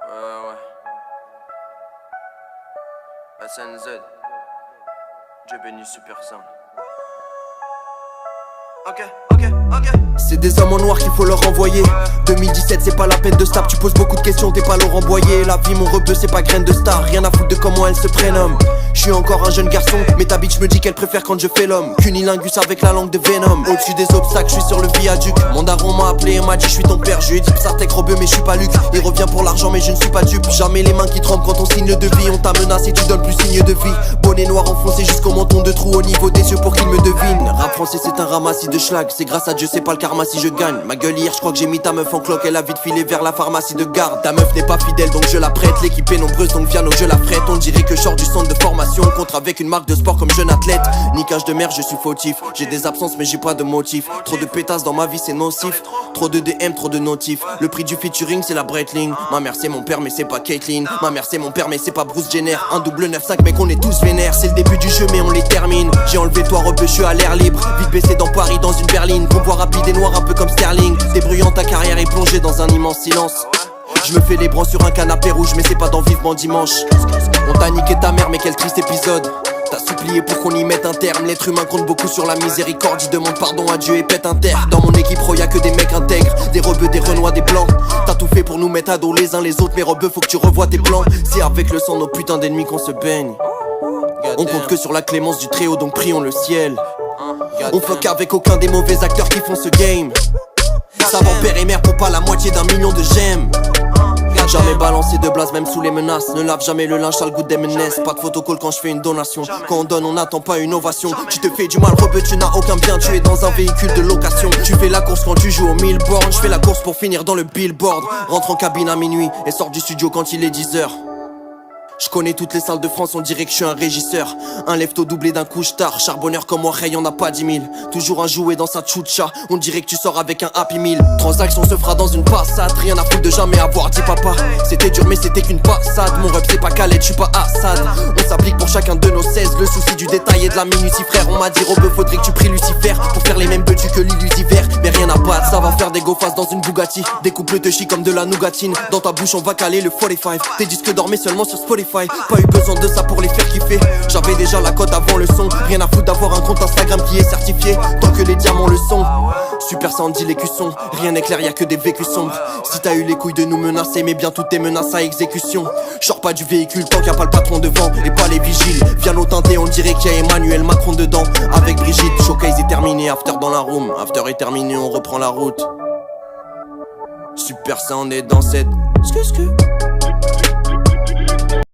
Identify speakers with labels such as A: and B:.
A: Ouais. SNZ. Dieu béni Super Sound. Ok.
B: C'est des hommes en noir qu'il faut leur envoyer. 2017 c'est pas la peine de star. Tu poses beaucoup de questions, t'es pas Laurent Boyer. La vie mon rebeu c'est pas graine de star. Rien à foutre de comment elle se prénomme. Je suis encore un jeune garçon, mais ta bitch me dit qu'elle préfère quand je fais l'homme. Cunilingus avec la langue de Venom. Au-dessus des obstacles, je suis sur le viaduc. Mon daron m'a appelé et m'a dit je suis ton père. Je lui ai dit Psartek rebeu mais je suis pas Luc. Il revient pour l'argent mais je ne suis pas dupe. Jamais les mains qui tremblent quand on signe de vie. On t'a menacé, tu donnes plus signe de vie. Bonnet noir enfoncé jusqu'au menton de trou au niveau des yeux pour qu'il me devine. Rap français c'est un ramassis de schlag. C'est grâce à Dieu c'est pas le karma si je gagne. Ma gueule hier je crois que j'ai mis ta meuf en cloque. Elle a vite filé vers la pharmacie de garde. Ta meuf n'est pas fidèle donc je la prête. L'équipe est nombreuse donc viens je la frette. On dirait que je sors du centre de formation. Contre avec une marque de sport comme jeune athlète. Niquage de merde je suis fautif. J'ai des absences mais j'ai pas de motif. Trop de pétasses dans ma vie c'est nocif. Trop de DM, trop de notifs. Le prix du featuring c'est la Breitling. Ma mère c'est mon père mais c'est pas Caitlyn. Ma mère c'est mon père mais c'est pas Bruce Jenner. Un double 9-5 mec on est tous vénères. C'est le début du jeu mais on les termine. J'ai enlevé toi rebeu je suis à l'air libre. Vite baissé dans Paris dans une berline. Convoi rapide et noir un peu comme Sterling. Débruyant ta carrière est plongée dans un immense silence. Je me fais les bras sur un canapé rouge mais c'est pas dans Vivement Dimanche. On t'a niqué ta mère mais quel triste épisode. T'as supplié pour qu'on y mette un terme. L'être humain compte beaucoup sur la miséricorde. Il demande pardon à Dieu et pète un terre. Dans mon équipe y'a que des mecs intègres. Des rebeux, des renois, des blancs. T'as tout fait pour nous mettre à dos les uns les autres. Mais rebeux faut que tu revoies tes plans. C'est avec le sang nos putains d'ennemis qu'on se baigne. On compte que sur la clémence du Très-Haut donc prions le ciel. On fuck avec aucun des mauvais acteurs qui font ce game. Savant père et mère pour pas la moitié d'un million de j'aime. Jamais balancé de blase même sous les menaces. Ne lave jamais le linge, ça le goût des menaces. Pas de photocall quand je fais une donation. Quand on donne on n'attend pas une ovation. Tu te fais du mal rebeu, tu n'as aucun bien. Tu es dans un véhicule de location. Tu fais la course quand tu joues aux 1000 bornes. Je fais la course pour finir dans le billboard. Rentre en cabine à minuit et sors du studio quand il est 10h. Je connais toutes les salles de France, on dirait que je suis un régisseur. Un lefto doublé d'un couche-tard. Charbonneur comme moi, Ray, y'en a pas 10 000. Toujours un jouet dans sa tchoucha. On dirait que tu sors avec un Happy Meal. Transaction se fera dans une passade. Rien à foutre de jamais avoir dit papa. C'était dur mais c'était qu'une passade. Mon rep c'est pas Khaled, je suis pas Assad. On s'applique pour chacun de nos 16. Le souci du détail et de la minutie frère. On m'a dit rebeu faudrait que tu pries Lucifer pour faire les mêmes betus que l'illusiver. Mais rien à battre, ça va faire des go-faces dans une Bugatti. Des couples te chient comme de la nougatine. Dans ta bouche on va caler le 45. Tes disques dormaient seulement sur Spotify. Pas eu besoin de ça pour les faire kiffer. J'avais déjà la cote avant le son. Rien à foutre d'avoir un compte Instagram qui est certifié. Tant que les diamants le sont. Super Sandy les cuissons. Rien n'est clair y'a que des vécus sombres. Si t'as eu les couilles de nous menacer, mais bien toutes tes menaces à exécution. Sors pas du véhicule tant qu'il y a pas le patron devant et pas les vigiles. Viens au teinté, on dirait qu'il y a Emmanuel Macron dedans. Avec Brigitte, showcase est terminé. After dans la room, after est terminé, on reprend la route. Super Sound est dans cette